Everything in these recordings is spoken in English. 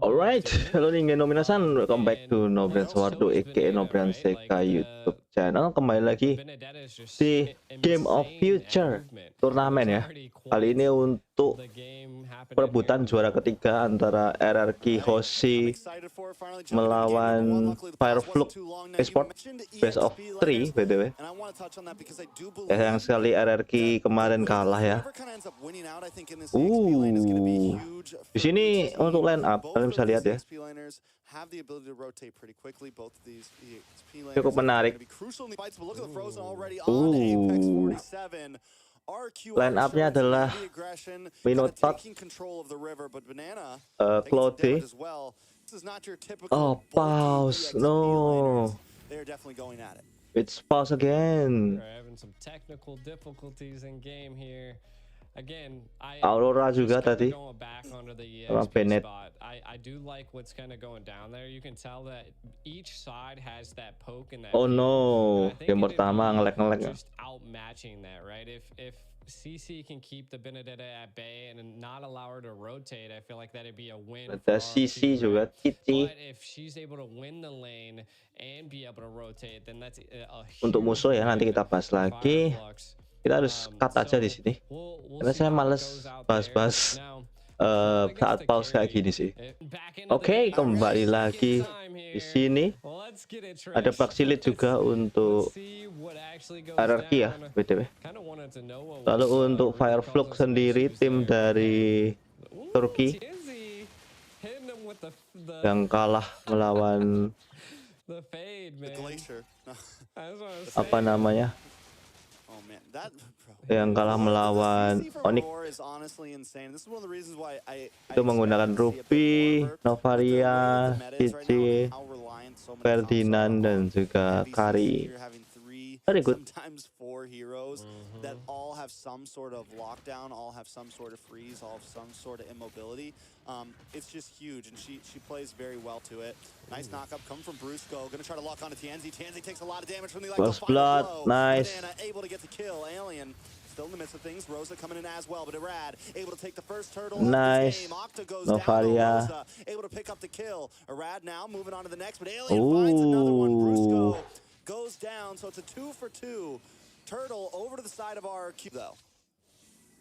Alright, halo nih minasan, welcome back to Nobrian Sawardo aka Nobrian Seka YouTube channel. Kembali lagi di Game of Future turnamen ya. Kali ini untuk perebutan juara ketiga antara RRQ Hoshi melawan Flux Esport best of 3 btw. Ya, sayang sekali RRQ kemarin kalah ya. Di sini untuk line up kalian bisa lihat ya. Cukup menarik. Line up-nya adalah Minotaur, Claude. Oh, pause. No. It's pause again. Aurora juga tadi sama Bennett. Oh no, game pertama ngelek-ngelek. CC can keep the Benedetta at bay and not allow her to rotate, I feel like that'd be a win. Ada CC juga, Cici. But if she's able to win the lane and be able to rotate, then that's a untuk musuh ya, nanti kita bahas lagi. Kita harus cut aja di sini. Karena saya males bahas-bahas saat pause kayak gini sih. Oke, kembali lagi di sini. Ada Baxilit juga untuk RRQ ya, btw. Lalu untuk Flux sendiri, tim dari Turki yang kalah melawan apa namanya? Yang kalah melawan Onyx itu menggunakan Ruby, Novaria, Cici, Ferdinand dan juga Kari. Very good. Sometimes 4 heroes that all have some sort of lockdown, all have some sort of freeze, all have some sort of immobility. It's just huge, and she plays very well to it. Nice knockup coming from Brusco. Gonna try to lock onto Tianzi. Tianzi takes a lot of damage from the Close blood. Nice. Banana able to get the kill. Alien still in the midst of things. Rosa coming in as well, but Irad able to take the first turtle. Nice. Octa goes Novaria. down. Rosa able to pick up the kill. Irad now moving on to the next, but Alien finds another one. Brusco goes down, so it's a 2 for 2. Turtle over to the side of our cube, though.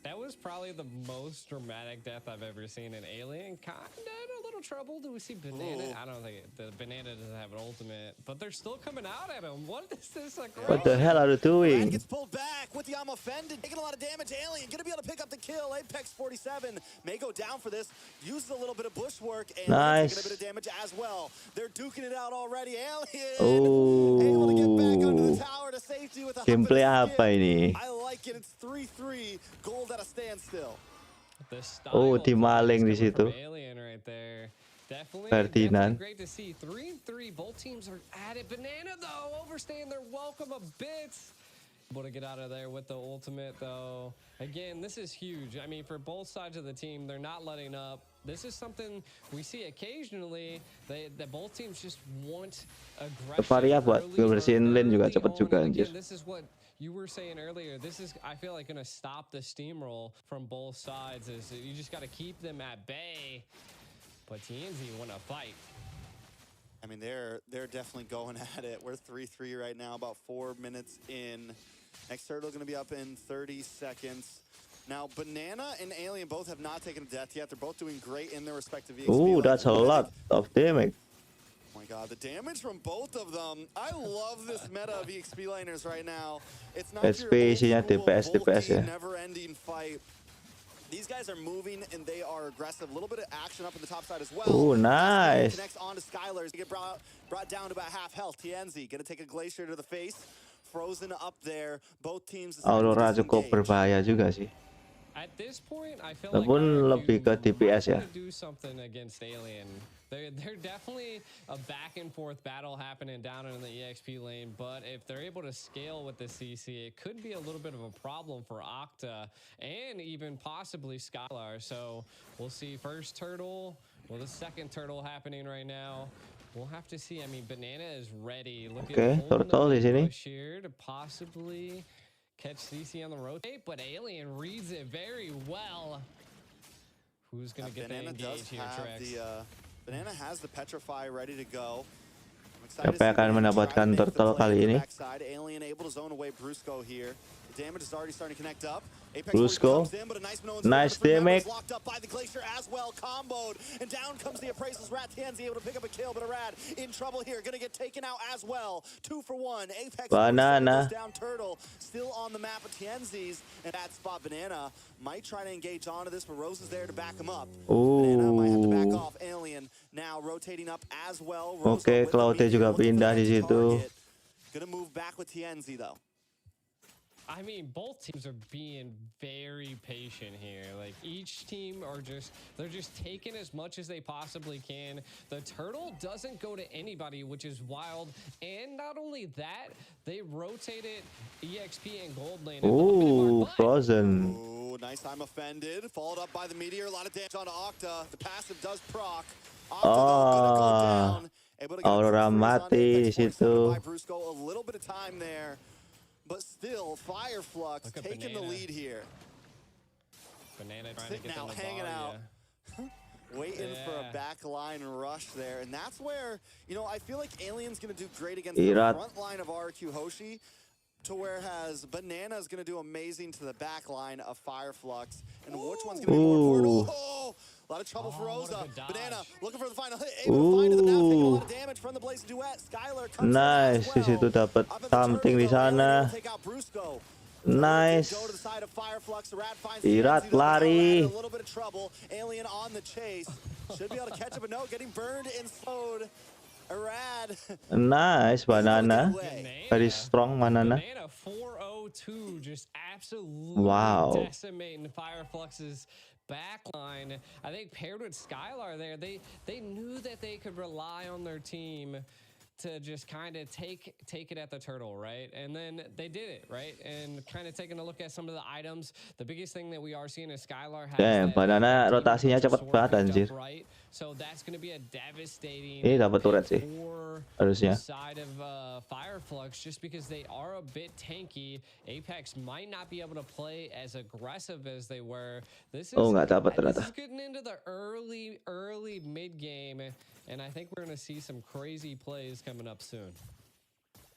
That was probably the most dramatic death I've ever seen in Alien. Kinda in a little trouble. Do we see Banana? I don't think the Banana doesn't have an ultimate, but they're still coming out at him. What is this? What the hell are you doing? Gets pulled back with the offended, taking a lot of damage. Alien gonna be able to pick up the kill. Apex 47 may go down for this. Uses a little bit of bushwork and nice. taking a bit of damage as well. They're duking it out already. Alien able to get back under the tower to safety with a gameplay apa ini? I like it. It's 3-3. Gold at a standstill. Oh, dimaling di situ. Ferdinand. Great to see 3-3. Both teams are at it. Banana though overstaying their welcome a bit. Able to get out of there with the ultimate though. Again, this is huge. I mean, for both sides of the team, they're not letting up. This is something we see occasionally. That both teams just want aggression. Varia buat bersihin lane juga cepet juga anjir. This is what you were saying earlier. This is, I feel like, gonna stop the steamroll from both sides. Is you just got to keep them at bay. But TNZ want to fight. I mean, they're definitely going at it. We're 3-3 right now, about 4 minutes in. Next turtle going to be up in 30 seconds. Now, Banana and Alien both have not taken a death yet. They're both doing great in their respective EXP. Ooh, that's a lot of damage. Oh my god, the damage from both of them. I love this meta of EXP laners right now. It's not SP-nya DPS ya. never-ending fight. These guys are moving and they are aggressive. A little bit of action up in the top side as well. Ooh, nice. Connects on to Skylar's. Get brought down to about half health. TNZ gonna take a glacier to the face. Frozen up there. Both teams. Aurora cukup berbahaya juga sih. At this point, I feel Walaupun like lebih ke DPS ya. Do something against Alien. They're definitely a back and forth battle happening down in the EXP lane, but if they're able to scale with the CC, it could be a little bit of a problem for Octa and even possibly Skylar. So we'll see first turtle, well, the second turtle happening right now. We'll have to see. I mean, Banana is ready. Look at turtle di sini. Here to possibly catch CC on the rotate, but Alien reads it very well. Who's gonna get the Banana does engage here, have Trex? Banana has the petrify ready to go. Siapa yang akan mendapatkan turtle kali ini? Alien able to zone away Brusco here. The damage is already starting to connect up. Apex Brusco, comes in, but a nice damage. locked up by the Glacier as well, comboed, and down comes the Appraisal's Rat. Tienzi able to pick up a kill, but a Rad in trouble here, gonna get taken out as well. 2 for 1. Apex Banana goes down. Turtle still on the map of Tienzi's, and that spot Banana might try to engage onto this, but Rose is there to back him up. Banana might have to back off. Alien now rotating up as well. Oke, Cloudnya juga pindah di situ. Gonna move back with Tienzi though. I mean, both teams are being very patient here. Like, each team they're just taking as much as they possibly can. The turtle doesn't go to anybody, which is wild. And not only that, they rotated EXP and gold lane. Ooh, Frozen. Ooh, nice time offended. Followed up by the meteor. A lot of damage onto Octa. The passive does proc. Octa though, gonna go down. Able to get Aurora mati di situ. Brusco, a little bit of time there. But still, Fire Flux taking the lead here. Banana trying to get now, them hanging out. Waiting for a backline rush there. And that's where, you know, I feel like Alien's going to do great against the front line of RQ Hoshi, to whereas Banana is going to do amazing to the back line of Fire Flux. And which one's going to be more important? Oh, a lot of trouble for Rosa. Banana looking for the final hit. Able to find it. The now taking a lot of damage from the Blaze Duet. Skylar comes nice, di situ dapat something di sana. Nice. Irat lari. Alien on the chase. Should be able to catch up, but no, getting burned and slowed. Rad. Nice, Banana. Very strong, Banana. Banana 402, just absolutely decimating Fireflux's backline. I think paired with Skylar there, they knew that they could rely on their team to just kind of take it at the turtle, right? And then they did it, right? And kind of taking a look at some of the items. The biggest thing that we are seeing is Skylar has Damn, Banana rotasinya cepet banget anjir. Right? So that's going to be a devastating Ini dapat turret sih harusnya. Side of Fireflux, just because they are a bit tanky. Apex might not be able to play as aggressive as they were. This is nggak dapat ternyata. This is getting into the early mid game, and I think we're going to see some crazy plays coming up soon.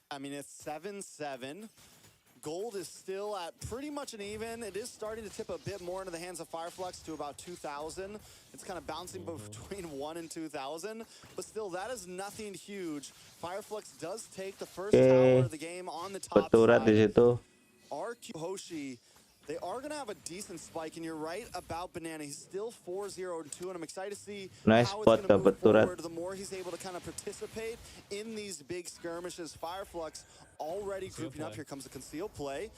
I mean, it's 7-7. Gold is still at pretty much an even. It is starting to tip a bit more into the hands of Fireflux to about 2,000. It's kind of bouncing between 1 and 2,000. But still, that is nothing huge. Fireflux does take the first tower of the game on the top side. Di situ. RQ Hoshi, they are going to have a decent spike, and you're right about Banana. He's still 4-0-2, and I'm excited to see nice how it's going to move turret. forward. The more he's able to kind of participate in these big skirmishes. Fireflux already grouping up. Here comes the conceal play.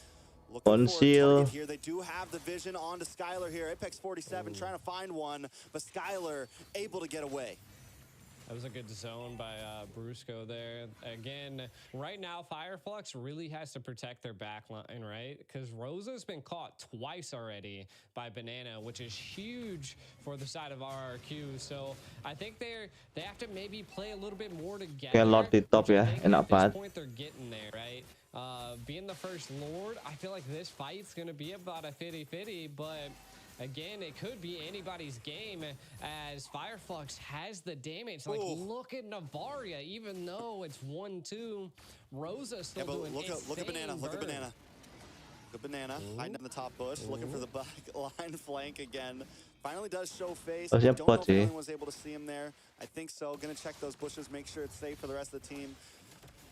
Conceal. Here they do have the vision onto Skylar here. Apex 47 trying to find one, but Skylar able to get away. That was a good zone by Brusco there. Again, right now, Fireflux really has to protect their backline, right? Because Rosa's been caught twice already by Banana, which is huge for the side of RRQ. So I think they have to maybe play a little bit more together. Kayak Lord di top ya, enak banget. At this point, they're getting there, right? Being the first Lord, I feel like this fight's going to be about a 50-50, but again, it could be anybody's game as Fireflux has the damage. Like, look at Navaria, even though it's 1-2, Rosa still doing look at Banana, look at Banana. Good Banana, hiding in the top bush, looking for the back line flank again. Finally does show face. I don't know if anyone was able to see him there. I think so. Gonna check those bushes, make sure it's safe for the rest of the team.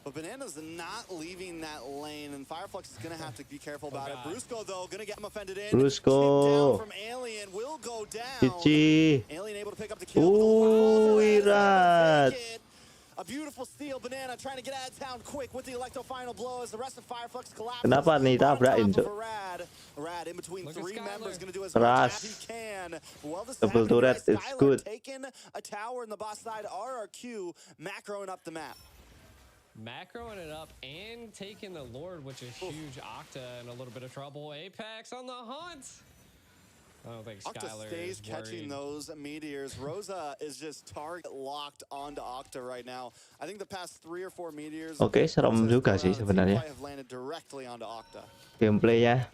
But Banana's not leaving that lane, and Fireflux is going to have to be careful about it. Brusco, though, going to get him offended in. Brusco. Down from Alien, will go down. Cici. Alien able to pick up the kill. Irat. A beautiful steal. Banana trying to get out of town quick with the electro final blow as the rest of Fireflux collapses. Kenapa nih tabrakin, Cuk? Rad in between three members going to do as much as he can. Well, this double turret, it's good. Taking a tower in the boss side. RRQ macroing up the map. Macroing it up and taking the Lord, which is huge. Octa in a little bit of trouble. Apex on the hunt. I don't think Skylar stays catching those meteors. Rosa is just target locked onto Octa right now. I think the past 3 or 4 meteors. Oke, serem juga sih sebenarnya. Have landed directly onto Octa. Gameplaynya.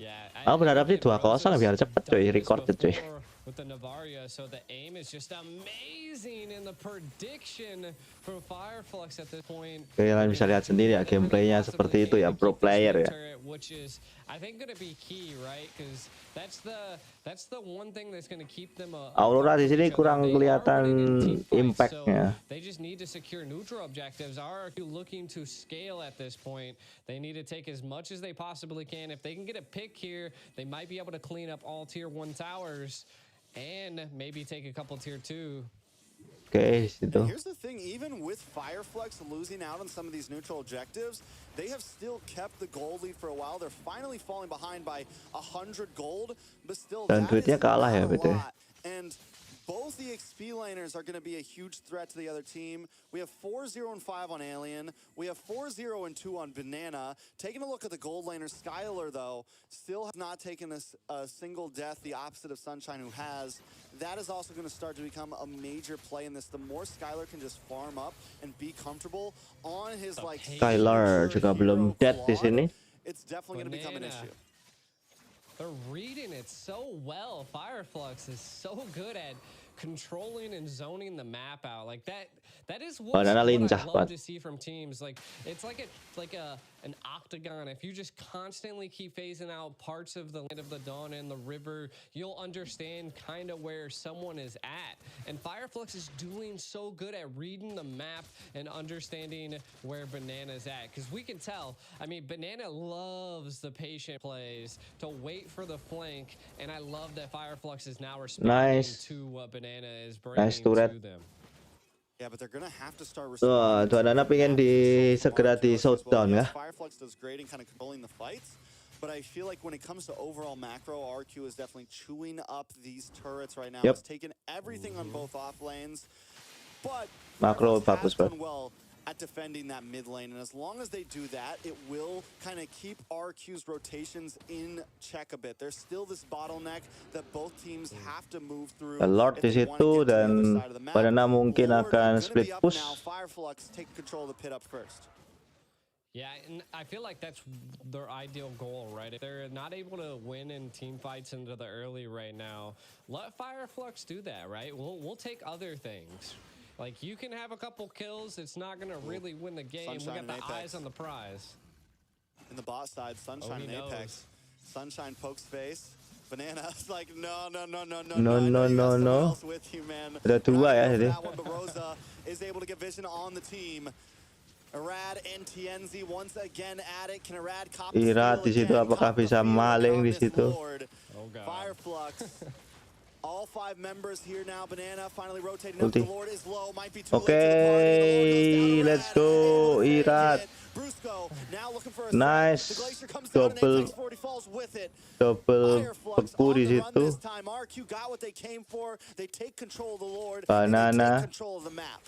Aku berharap sih 2-0 biar cepet cuy, record cuy. with the Navaria. So the aim is just amazing in the prediction from Fireflux at this point. Oke, kalian bisa lihat sendiri ya gameplaynya seperti itu ya, pro player ya. Which is, I think, going to be key, right? Because that's the one thing that's going to keep them. Aurora di sini kurang kelihatan impactnya. They just need to secure neutral objectives. Are looking to scale at this point? They need to take as much as they possibly can. If they can get a pick here, they might be able to clean up all tier 1 towers and maybe take a couple tier 2. Oke, situ. Here's the thing, even with Fireflux losing out on some of these neutral objectives, they have still kept the gold lead for a while. They're finally falling behind by 100 gold, but still Dan that duitnya is kalah ya, not a BTW. lot. And both the XP laners are going to be a huge threat to the other team. We have 4-0 and 5 on Alien. We have 4-0 and 2 on Banana. Taking a look at the gold laner, Skylar, though, still has not taken a single death, the opposite of Sunshine, who has. That is also going to start to become a major play in this. The more Skylar can just farm up and be comfortable on his, like, Skylar juga belum dead di sini. it's definitely going to become an issue. They're reading it so well. Fireflux is so good at controlling and zoning the map out. Like that is what I love to see from teams. Like it's like an octagon. If you just constantly keep phasing out parts of the Land of the Dawn and the river, you'll understand kind of where someone is at. And Fireflux is doing so good at reading the map and understanding where Banana's at. Because we can tell, I mean, Banana loves the patient plays to wait for the flank. And I love that Fireflux is now responding to what Banana is bringing to them. Yeah, but they're gonna have to start responding. Tuh, Banana pengen segera di shutdown ya. Fireflux does great in kind of controlling the fights, but I feel like when it comes to overall macro, RQ is definitely chewing up these turrets right now. It's taken everything on both off lanes, but macro bagus banget. Well at defending that mid lane, and as long as they do that, it will kind of keep RQ's rotations in check a bit. There's still this bottleneck that both teams have to move through. Lord di situ dan Banana mungkin akan split push. Fireflux take control of the pit up first. Yeah, and I feel like that's their ideal goal, right? If they're not able to win in team fights into the early right now, let Fireflux do that, right? We'll take other things. Like, you can have a couple kills. It's not going to really win the game. Sunshine, we got the eyes on the prize. In the bot side, Sunshine and Apex. Sunshine pokes face. Banana's like, no. With you, man. Ada dua ya jadi. But Rosa is able to get vision on the team. Arad and TNZ once again at it. Can Arad copy? Irat di situ, apakah bisa maling di situ? Oh God. Fireflux. All 5 members here now. Banana finally rotating up. The Lord is low. Might be too late. Okay, let's go, Irat. Brusco now looking for a nice. Double beku di situ. This time RQ got what they came for. They take control of the Lord. Banana. Take control of the map.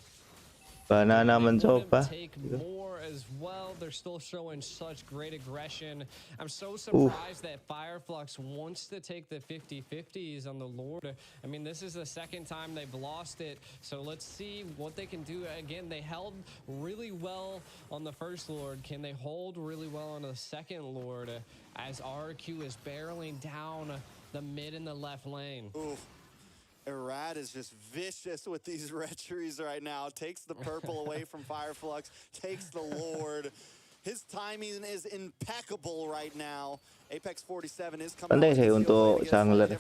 Banana mencoba. Take more as well. They're still showing such great aggression. I'm so surprised that Fireflux wants to take the 50-50s on the Lord. I mean, this is the second time they've lost it. So let's see what they can do. Again, they held really well on the first Lord. Can they hold really well on the second Lord as RQ is barreling down the mid and the left lane? Ooh. Arad is just vicious with these red trees right now. Takes the purple away from Fireflux. Takes the Lord. His timing is impeccable right now. Apex 47 is coming penting sih untuk jungler.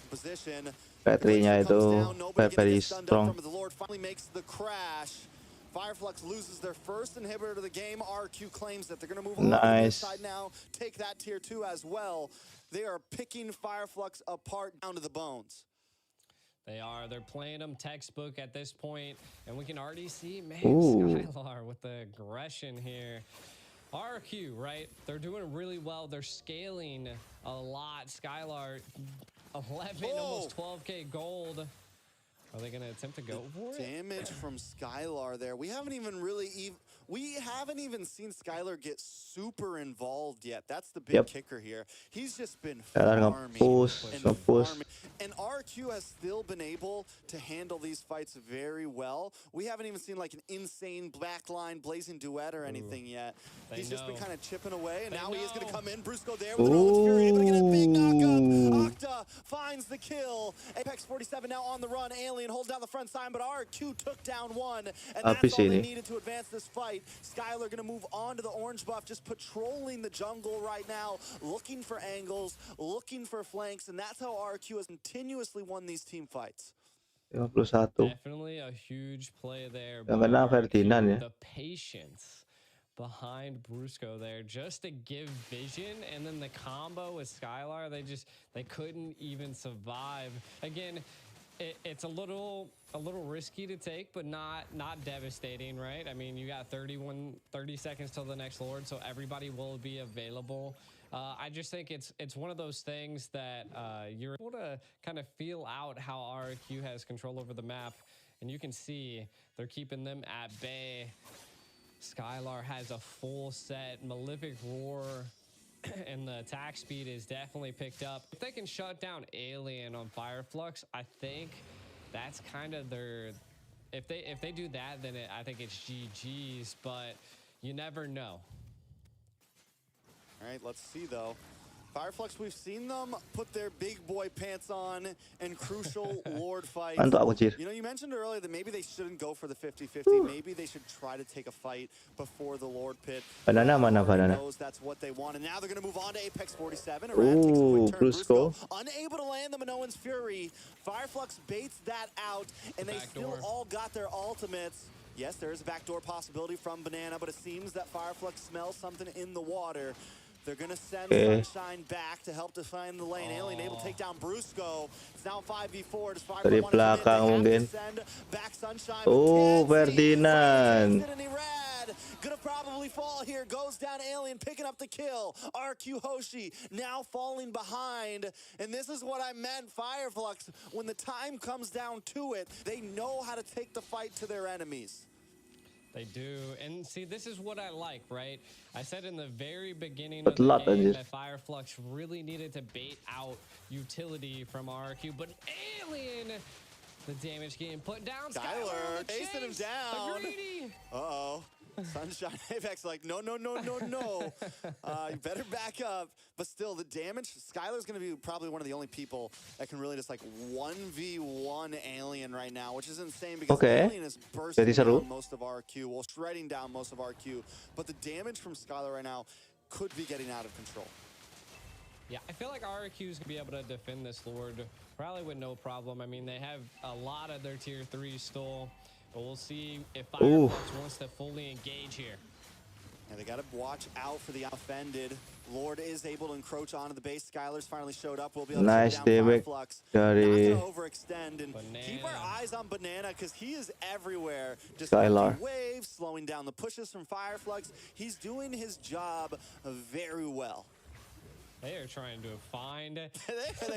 Baterainya itu very strong. The Lord finally makes the crash. Fireflux loses their first inhibitor to the game. RQ claims that they're going to move on to this side now. Take that tier 2 as well. They are picking Fireflux apart down to the bones. They are. They're playing them textbook at this point, and we can already see, man, Skylar with the aggression here. RQ, right? They're doing really well. They're scaling a lot. Skylar, 11, almost 12K gold. Are they going to attempt to go for it? Damage from Skylar there. We haven't even seen Skylar get super involved yet. That's the big kicker here. He's just been farming and farming. And RQ has still been able to handle these fights very well. We haven't even seen like an insane backline blazing duet or anything yet. He's just been kind of chipping away, and now he is going to come in. Brusco there with an Roland's Fury, able to get a big knockup. Octa finds the kill. Apex 47 now on the run. Alien holds down the front side, but RQ took down one, and that's all they needed to advance this fight. Skylar going to move on to the orange buff, just patrolling the jungle right now, looking for angles, looking for flanks, and that's how RQ has continuously won these team fights. 51. Definitely a huge play there. Yang kena Ferdinand ya. The patience behind Brusco there just to give vision, and then the combo with Skylar, they couldn't even survive. Again, it's a little risky to take, but not devastating, right? I mean, you got 30 seconds till the next Lord, so everybody will be available. I just think it's one of those things that you're able to kind of feel out how RQ has control over the map, and you can see they're keeping them at bay. Skylar has a full set, Malefic Roar, and the attack speed is definitely picked up. If they can shut down Alien on Fireflux, I think that's kind of their... If they do that, then I think it's GG's, but you never know. All right, let's see, though. Fireflux, we've seen them put their big boy pants on in crucial Lord fights. You know, you mentioned earlier that maybe they shouldn't go for the 50-50. Maybe they should try to take a fight before the Lord pit. Banana. Knows that's what they want, and now they're going to move on to Apex 47. Brusco unable to land the Minoan's Fury. Fireflux baits that out, and they still all got their ultimates. Yes, there is a backdoor possibility from Banana, but it seems that Fireflux smells something in the water. They're going to send Sunshine back to help define the lane. Alien able to take down Brusco. It's now 5v4. Does Fireflux want to send back Sunshine? Ferdinand. Gonna probably fall here. Goes down Alien, picking up the kill. RQ Hoshi now falling behind. And this is what I meant, Fireflux. When the time comes down to it, they know how to take the fight to their enemies. They do. And see, this is what I like, right? I said in the very beginning of the game that Fireflux really needed to bait out utility from RQ, but Alien, the damage getting put down. Skylar chasing him down. Uh-oh. Sunshine Apex like, no. You better back up. But still, the damage, Skylar's going to be probably one of the only people that can really just like 1v1 Alien right now, which is insane because Alien is bursting down most of RQ, well, shredding down most of RQ. But the damage from Skylar right now could be getting out of control. Yeah, I feel like RQ is going to be able to defend this Lord probably with no problem. I mean, they have a lot of their tier 3 stole. But we'll see if Fireflux wants to fully engage here. And they got to watch out for the offended. Lord is able to encroach onto the base. Skylar's finally showed up. We'll be able to take down Fireflux. Not to overextend. And keep our eyes on Banana because he is everywhere. Just waves, slowing down the pushes from Fireflux. He's doing his job very well. They are trying to find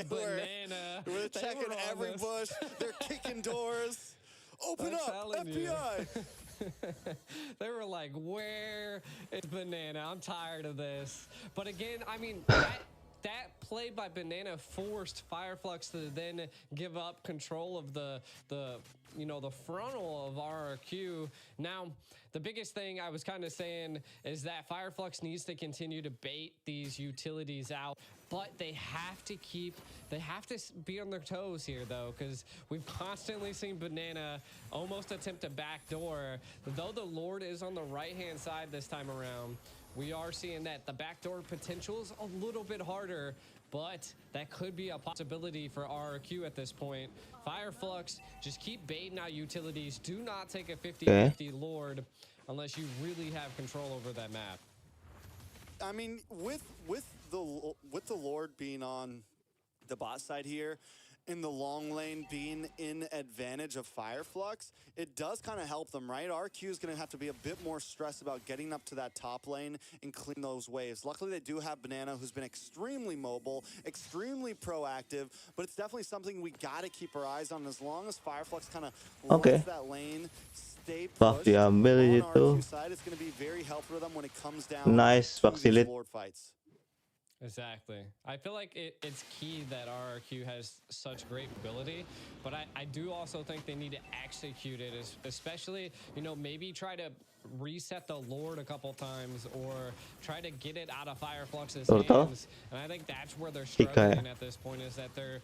Banana. We're checking every bush. They're kicking doors. Open up, FBI! They were like, where is Banana? I'm tired of this. But again, I mean, that play by Banana forced Fireflux to then give up control of the frontal of RRQ. Now, the biggest thing I was kind of saying is that Fireflux needs to continue to bait these utilities out, but they have to be on their toes here though, because we've constantly seen Banana almost attempt to backdoor. Though the Lord is on the right-hand side this time around, we are seeing that the backdoor potential is a little bit harder, but that could be a possibility for RRQ at this point. Fireflux, just keep baiting out utilities. Do not take a 50-50 Lord unless you really have control over that map. I mean, with the Lord being on the bot side here, in the long lane being in advantage of Fireflux, it does kind of help them, right? RQ is going to have to be a bit more stressed about getting up to that top lane and clean those waves. Luckily, they do have Banana, who's been extremely mobile, extremely proactive, but it's definitely something we got to keep our eyes on. As long as Fireflux kind of lets that lane stay pushed diambil on itu. RQ side, it's going to be very helpful for them when it comes down Nice, to these Vaxilit. Lord fights. Exactly. I feel like it's key that RRQ has such great ability, but I do also think they need to execute it, especially, you know, maybe try to reset the Lord a couple times or try to get it out of Fireflux's hands. And I think that's where they're struggling at this point, is that they're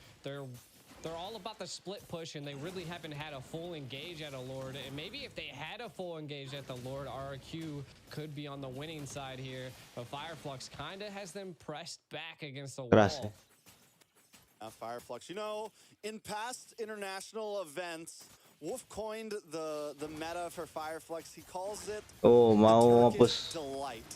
all about the split push, and they really haven't had a full engage at a Lord. And maybe if they had a full engage at the Lord, RRQ could be on the winning side here. But Fireflux kind of has them pressed back against the wall. Fireflux, you know, in past international events, Wolf coined the meta for Fireflux. He calls it the Turkish delight.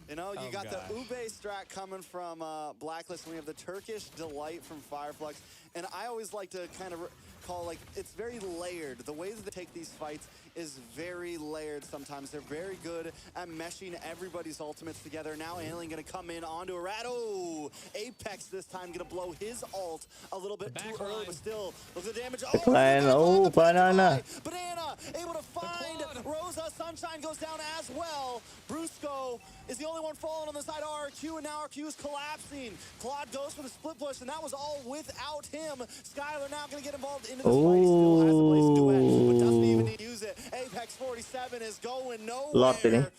You know, you got the Ube strat coming from Blacklist, and we have the Turkish delight from Fireflux. And I always like to kind of call, like, it's very layered. The way that they take these fights is very layered sometimes. They're very good at meshing everybody's ultimates together. Now Alien going to come in onto a rat. Oh, Apex this time going to blow his ult a little bit too early, but still, look at the damage. Oh, Banana. Banana able to find Rosa. Sunshine goes down as well. Brusco is the only one falling on the side of RQ, and now RQ is collapsing. Claude goes for the split push, and that was all without him. Skylar now going to get involved into this fight. Still has a place to do it, but doesn't even need to use it. Apex 47 is going nowhere.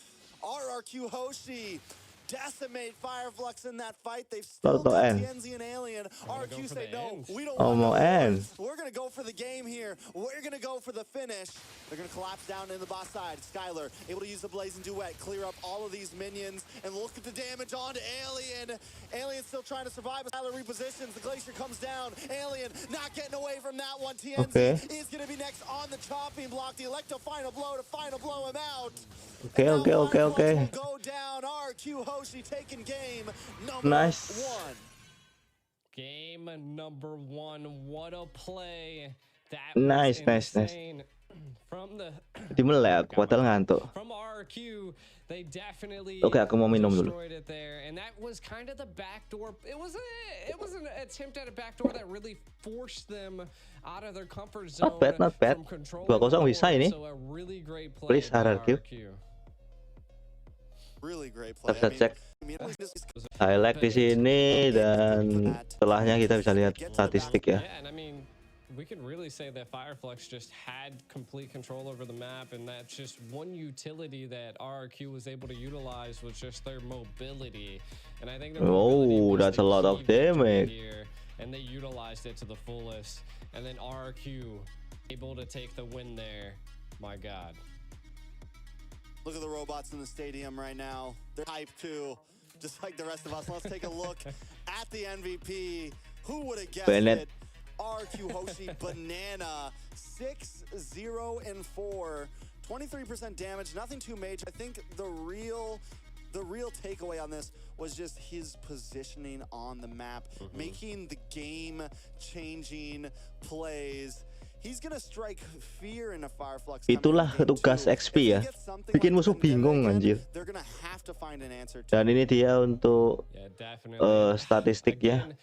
RRQ Hoshi decimate Fireflux in that fight. They've still got TNZ and Alien. RQ say, no, we don't want to. We're going to go for the game here. We're going to go for the finish. They're going to collapse down in the bot side. Skylar able to use the Blazing Duet, clear up all of these minions, and look at the damage onto Alien. Alien still trying to survive. Skylar repositions. The Glacier comes down. Alien not getting away from that one. TNZ is going to be next on the chopping block. The Electo final blow to final blow him out. Okay. Go down. RQ Hoshi taking game number one. Game number one. What a play. That nice. From the from RQ, they definitely destroyed it there, and that was kind of the backdoor. It was an attempt at a backdoor that really forced them out of their comfort zone. Not bad. 2-0 bisa ini. So a really great play. Please RRQ. Really great play. Kita cek highlight di sini, dan setelahnya kita bisa lihat statistik ya. We can really say that Fireflux just had complete control over the map, and that's just one utility that RRQ was able to utilize, was just their mobility. And I think that's a lot of damage here, and they utilized it to the fullest. And then RRQ able to take the win there. My God. Look at the robots in the stadium right now. They're hyped too, just like the rest of us. Let's take a look at the MVP. Who would have guessed it? RQ Hoshi Banana, 6-0-4, 23% damage, nothing too major. I think the real takeaway on this was just his positioning on the map, making the game-changing plays. He's gonna strike fear in a Fireflux. Itulah tugas XP ya, bikin musuh bingung anjir. Dan ini dia untuk statistiknya.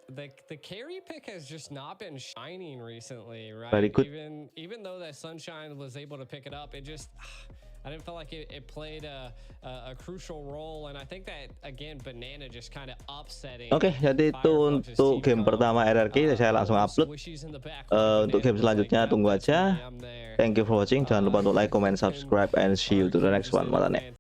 The carry pick has just not been shining recently, right? Very good. Even though that Sunshine was able to pick it up, it just I didn't feel like it played a crucial role, and I think that again Banana just kind of upsetting. Oke, jadi itu untuk game pertama RRQ. Saya langsung upload. Untuk game selanjutnya tunggu aja. Thank you for watching. Jangan lupa untuk like, comment, subscribe, and see you to the next one. Matane.